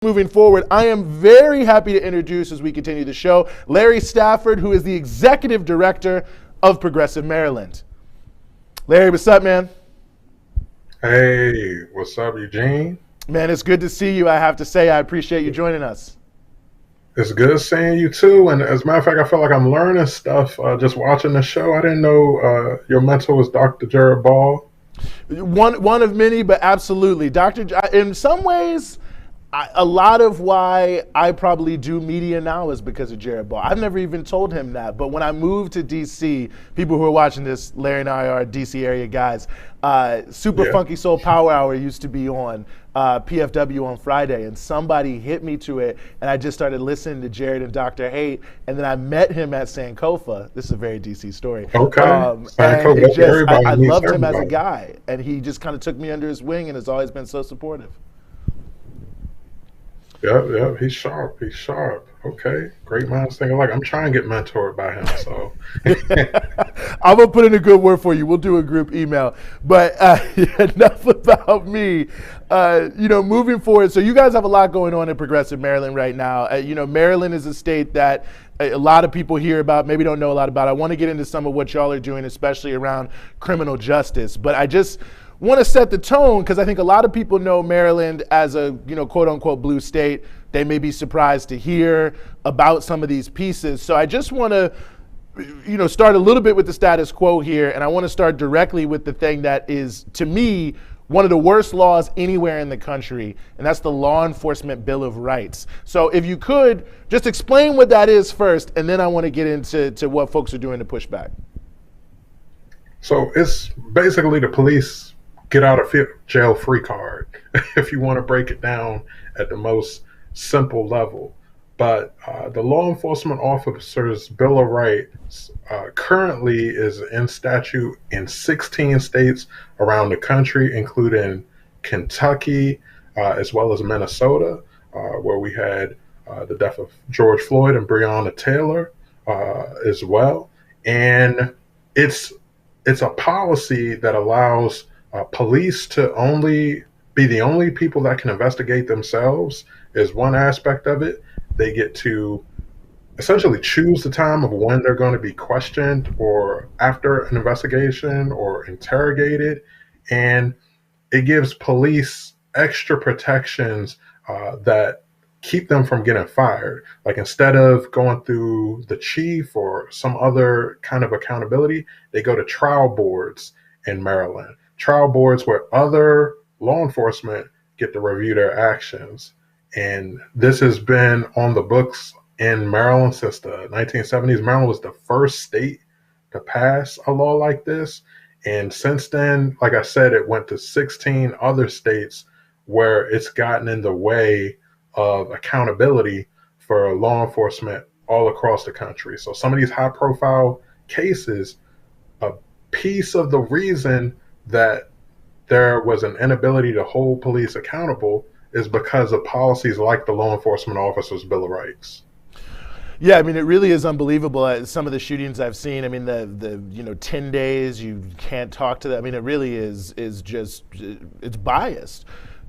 Moving forward, I am very happy to introduce, as we continue the show, Larry Stafford, who is the executive director of Progressive Maryland. Larry, what's up, man? Hey, what's up, Eugene? Man, it's good to see you. I have to say, I appreciate you joining us. It's good seeing you too. And as a matter of fact, I feel like I'm learning stuff just watching the show. I didn't know your mentor was Dr. Jared Ball. One of many, but absolutely. In some ways, a lot of why I probably do media now is because of Jared Ball. I've never even told him that, but when I moved to DC, people who are watching this, Larry and I are DC area guys, Super Funky Soul Power Hour used to be on PFW on Friday, and somebody hit me to it, and I just started listening to Jared and Dr. Haight, and then I met him at Sankofa. This is a very DC story. Okay. And I loved him as a guy, and he just kind of took me under his wing and has always been so supportive. Yeah, he's sharp. He's sharp. Okay, great minds think alike. I'm trying to get mentored by him, so. I'm going to put in a good word for you. We'll do a group email. But enough about me. Moving forward, so you guys have a lot going on in Progressive Maryland right now. Maryland is a state that a lot of people hear about, maybe don't know a lot about. I want to get into some of what y'all are doing, especially around criminal justice. But I just want to set the tone because I think a lot of people know Maryland as a, quote unquote blue state. They may be surprised to hear about some of these pieces. So I just want to, start a little bit with the status quo here. And I want to start directly with the thing that is, to me, one of the worst laws anywhere in the country, and that's the Law Enforcement Bill of Rights. So if you could just explain what that is first, and then I want to get into what folks are doing to push back. So it's basically the police get out of jail free card, if you want to break it down at the most simple level. But the Law Enforcement Officers Bill of Rights currently is in statute in 16 states around the country, including Kentucky, as well as Minnesota, where we had the death of George Floyd and Breonna Taylor as well. And it's a policy that allows police to only be the only people that can investigate themselves is one aspect of it. They get to essentially choose the time of when they're going to be questioned or after an investigation or interrogated. And it gives police extra protections that keep them from getting fired. Like instead of going through the chief or some other kind of accountability, they go to trial boards in Maryland. Trial boards where other law enforcement get to review their actions. And this has been on the books in Maryland since the 1970s. Maryland was the first state to pass a law like this. And since then, like I said, it went to 16 other states where it's gotten in the way of accountability for law enforcement all across the country. So some of these high profile cases, a piece of the reason that there was an inability to hold police accountable is because of policies like the Law Enforcement Officers Bill of Rights. Yeah, I mean, it really is unbelievable. Some of the shootings I've seen, I mean, the 10 days you can't talk to them. I mean, it really is just, it's biased.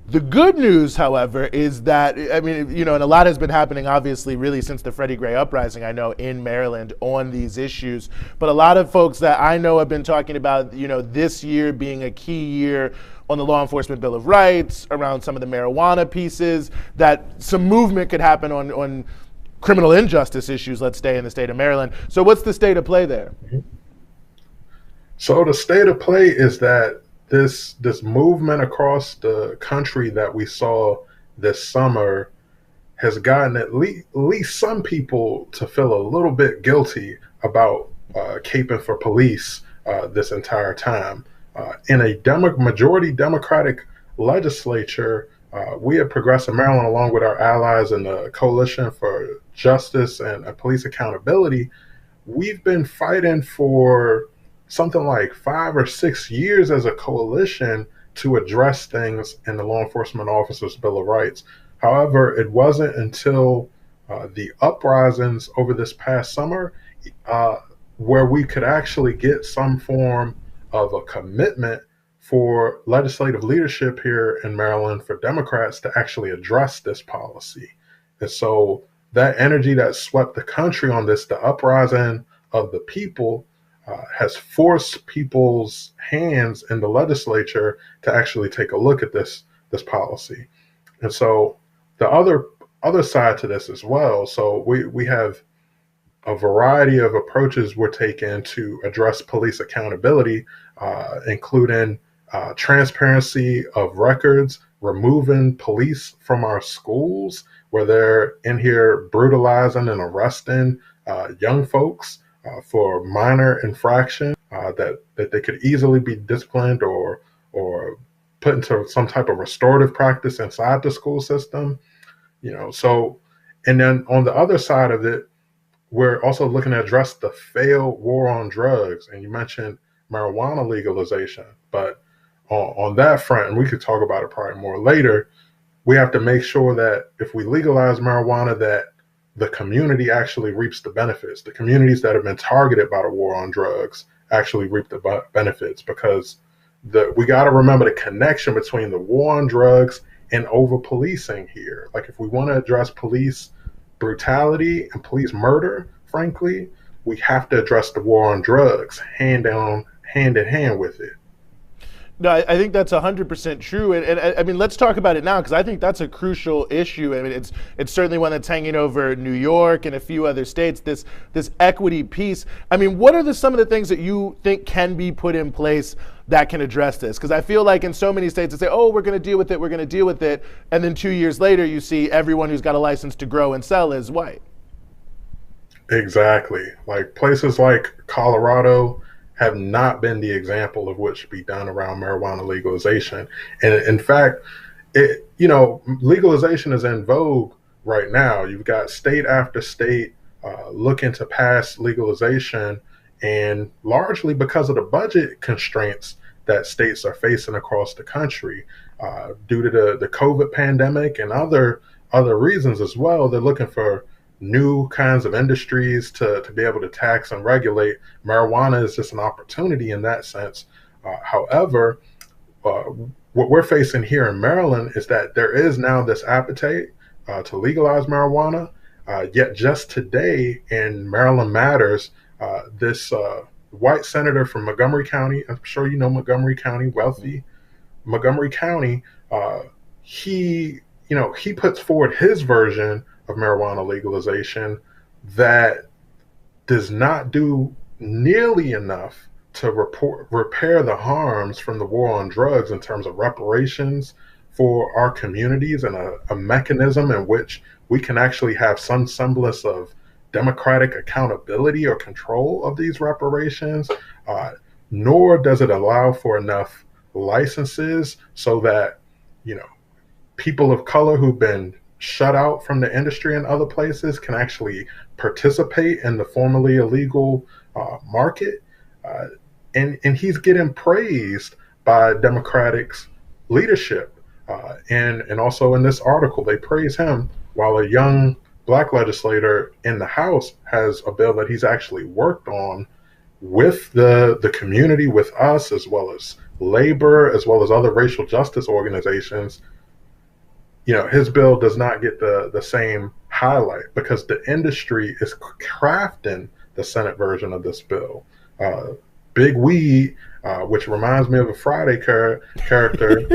The good news, however, is that, I mean, and a lot has been happening, obviously, really since the Freddie Gray uprising, I know, in Maryland on these issues. But a lot of folks that I know have been talking about, this year being a key year on the Law Enforcement Bill of Rights, around some of the marijuana pieces, that some movement could happen on criminal injustice issues, let's stay in the state of Maryland. So what's the state of play there? So the state of play is that this movement across the country that we saw this summer has gotten at least some people to feel a little bit guilty about caping for police this entire time. In a majority Democratic legislature, we at Progressive Maryland, along with our allies in the Coalition for Justice and Police Accountability, we've been fighting for something like 5 or 6 years as a coalition to address things in the Law Enforcement Officers Bill of Rights. However, it wasn't until the uprisings over this past summer where we could actually get some form of a commitment for legislative leadership here in Maryland for Democrats to actually address this policy. And so that energy that swept the country on this, the uprising of the people, has forced people's hands in the legislature to actually take a look at this policy. And so the other side to this as well. So we have a variety of approaches we're taking to address police accountability, including transparency of records, removing police from our schools where they're in here brutalizing and arresting young folks for minor infractions that they could easily be disciplined or put into some type of restorative practice inside the school system. So, and then on the other side of it, we're also looking to address the failed war on drugs. And you mentioned marijuana legalization, but on that front, and we could talk about it probably more later, we have to make sure that if we legalize marijuana, that the community actually reaps the benefits. The communities that have been targeted by the war on drugs actually reap the benefits, because we got to remember the connection between the war on drugs and over policing here. Like, if we want to address police brutality and police murder, frankly, we have to address the war on drugs hand in hand with it. No, I think that's 100% true, and I mean, let's talk about it now, because I think that's a crucial issue. I mean, it's certainly one that's hanging over New York and a few other states. This equity piece. I mean, what are some of the things that you think can be put in place that can address this? Because I feel like in so many states they say, "Oh, we're going to deal with it," and then 2 years later, you see everyone who's got a license to grow and sell is white. Exactly. Like places like Colorado have not been the example of what should be done around marijuana legalization. And in fact, legalization is in vogue right now. You've got state after state looking to pass legalization, and largely because of the budget constraints that states are facing across the country due to the COVID pandemic and other reasons as well. They're looking for new kinds of industries to be able to tax and regulate. Marijuana is just an opportunity in that sense. However, what we're facing here in Maryland is that there is now this appetite to legalize marijuana. Yet just today in Maryland Matters, this white senator from Montgomery County, I'm sure you know Montgomery County, wealthy Montgomery County, he puts forward his version of marijuana legalization that does not do nearly enough to repair the harms from the war on drugs in terms of reparations for our communities, and a mechanism in which we can actually have some semblance of democratic accountability or control of these reparations, nor does it allow for enough licenses so that people of color who've been shut out from the industry in other places can actually participate in the formerly illegal market. And he's getting praised by Democrats' leadership. And also in this article, they praise him, while a young black legislator in the House has a bill that he's actually worked on with the community, with us, as well as labor, as well as other racial justice organizations. His bill does not get the same highlight because the industry is crafting the Senate version of this bill. Big Weed, which reminds me of a Friday character,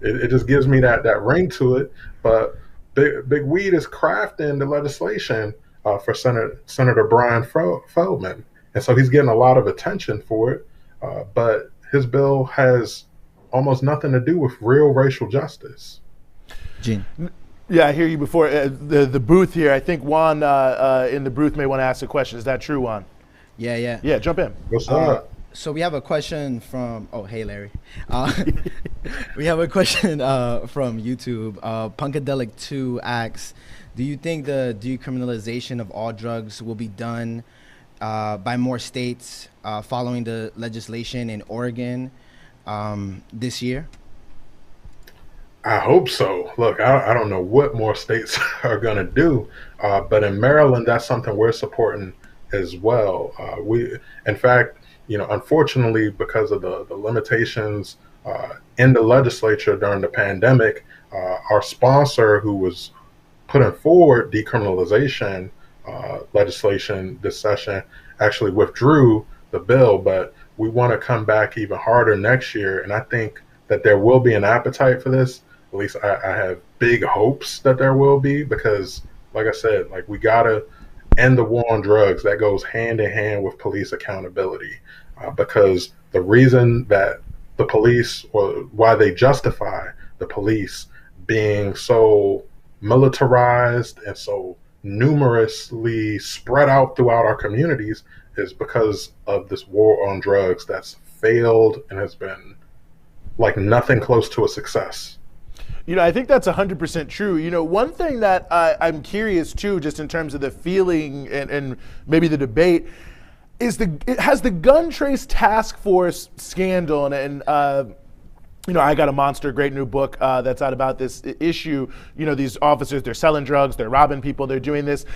it just gives me that ring to it. But Big Weed is crafting the legislation for Senator Brian Feldman, and so he's getting a lot of attention for it. But his bill has almost nothing to do with real racial justice. Gene. Yeah, I hear you before. The booth here, I think Juan in the booth may want to ask a question. Is that true, Juan? Yeah. Yeah, jump in. What's up? So we have a question from, hey, Larry. We have a question from YouTube. Punkadelic2 asks, do you think the decriminalization of all drugs will be done by more states following the legislation in Oregon this year? I hope so. Look, I don't know what more states are going to do, but in Maryland, that's something we're supporting as well. In fact, unfortunately, because of the limitations in the legislature during the pandemic, our sponsor, who was putting forward decriminalization legislation this session, actually withdrew the bill. But we want to come back even harder next year, and I think that there will be an appetite for this. At least I have big hopes that there will be, because, like I said, like, we gotta end the war on drugs. That goes hand in hand with police accountability, because the reason that the police, or why they justify the police being so militarized and so numerously spread out throughout our communities, is because of this war on drugs that's failed and has been like nothing close to a success. I think that's 100% true. One thing that I'm curious too, just in terms of the feeling and maybe the debate, is has the gun trace task force scandal, and I Got a Monster, great new book that's out about this issue. These officers, they're selling drugs, they're robbing people, they're doing this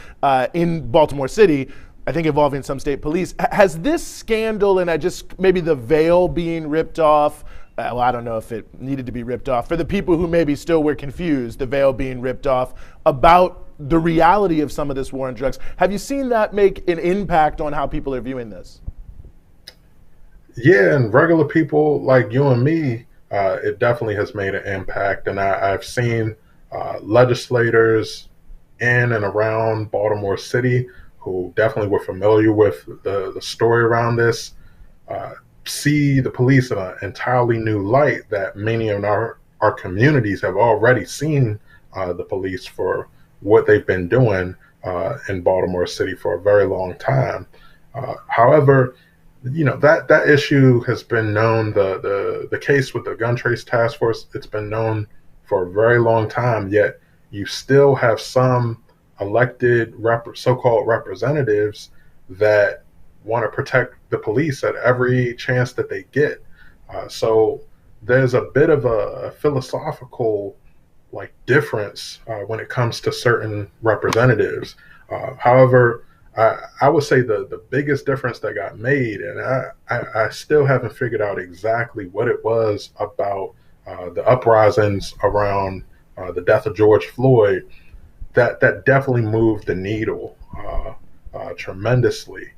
in Baltimore City, I think involving some state police. Has this scandal, and just maybe the veil being ripped off, well, I don't know if it needed to be ripped off, for the people who maybe still were confused, the veil being ripped off about the reality of some of this war on drugs. Have you seen that make an impact on how people are viewing this? Yeah, and regular people like you and me, it definitely has made an impact. And I've seen legislators in and around Baltimore City who definitely were familiar with the story around this, see the police in an entirely new light, that many of our communities have already seen the police for what they've been doing in Baltimore City for a very long time. However, that issue has been known. The case with the gun trace task force, it's been known for a very long time. Yet you still have some elected so-called representatives that want to protect the police at every chance that they get. So there's a bit of a philosophical difference when it comes to certain representatives. However, I would say the biggest difference that got made, and I still haven't figured out exactly what it was about the uprisings around the death of George Floyd, that definitely moved the needle tremendously.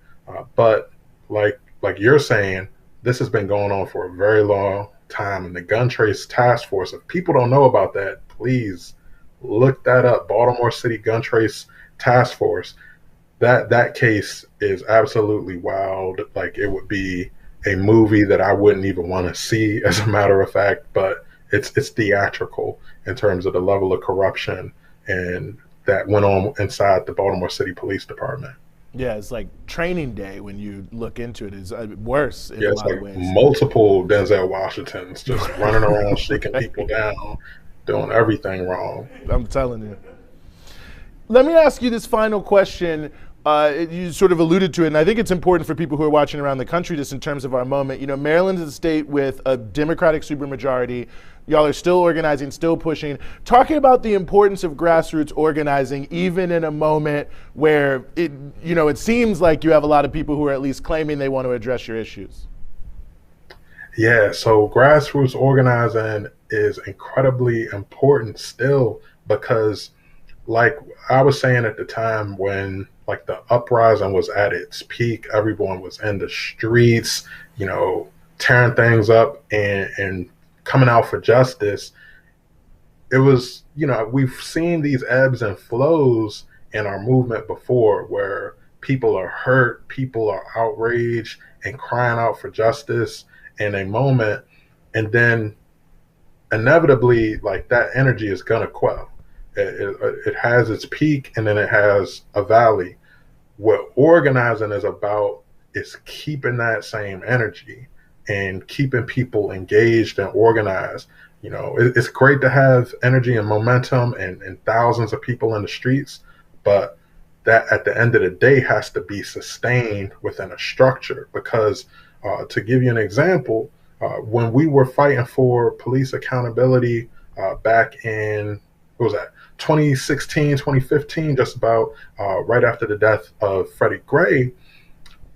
But like you're saying, this has been going on for a very long time. And the gun trace task force, if people don't know about that, please look that up. Baltimore City Gun Trace Task Force. That case is absolutely wild. Like, it would be a movie that I wouldn't even want to see, as a matter of fact. But it's theatrical in terms of the level of corruption and that went on inside the Baltimore City Police Department. Yeah, it's like Training Day when you look into it. Is worse in a It's lot like of ways. multiple Denzel Washingtons just running around shaking people down, doing everything wrong. I'm telling you. Let me ask you this final question. You sort of alluded to it, and I think it's important for people who are watching around the country, just in terms of our moment. Maryland is a state with a Democratic supermajority. Y'all are still organizing, still pushing. Talking about the importance of grassroots organizing, even in a moment where it seems like you have a lot of people who are at least claiming they want to address your issues. Yeah, so grassroots organizing is incredibly important still, because, like I was saying at the time when the uprising was at its peak, everyone was in the streets, tearing things up and coming out for justice. It was, we've seen these ebbs and flows in our movement before, where people are hurt, people are outraged and crying out for justice in a moment, and then inevitably, that energy is gonna quell. It has its peak, and then it has a valley. What organizing is about is keeping that same energy and keeping people engaged and organized. It's great to have energy and momentum and thousands of people in the streets, but that at the end of the day has to be sustained within a structure. Because to give you an example, when we were fighting for police accountability back in, what was that, 2016, 2015, just about right after the death of Freddie Gray,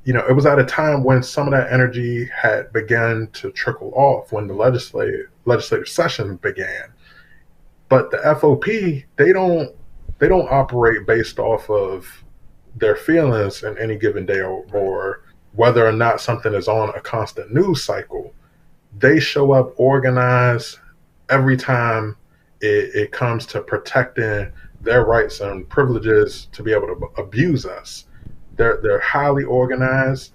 it was at a time when some of that energy had begun to trickle off when the legislative session began. But the FOP, they don't operate based off of their feelings in any given day, or whether or not something is on a constant news cycle. They show up organized every time it comes to protecting their rights and privileges to be able to abuse us. They're highly organized,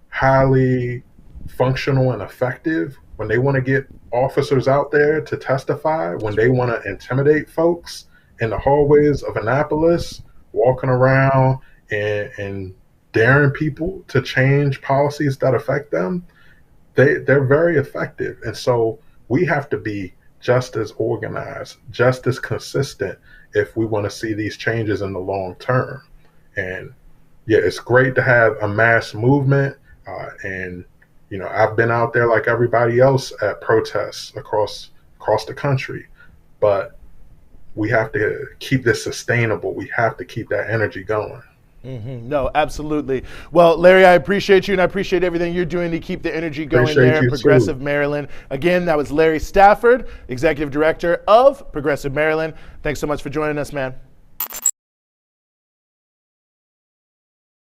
highly functional and effective when they want to get officers out there to testify, when they want to intimidate folks in the hallways of Annapolis, walking around and daring people to change policies that affect them. They're very effective. And so we have to be just as organized, just as consistent if we want to see these changes in the long term. And yeah, it's great to have a mass movement. And I've been out there like everybody else at protests across the country, but we have to keep this sustainable. We have to keep that energy going. Mm-hmm. No, absolutely. Well, Larry, I appreciate you, and I appreciate everything you're doing to keep the energy going there in Progressive Maryland. Again, that was Larry Stafford, Executive Director of Progressive Maryland. Thanks so much for joining us, man.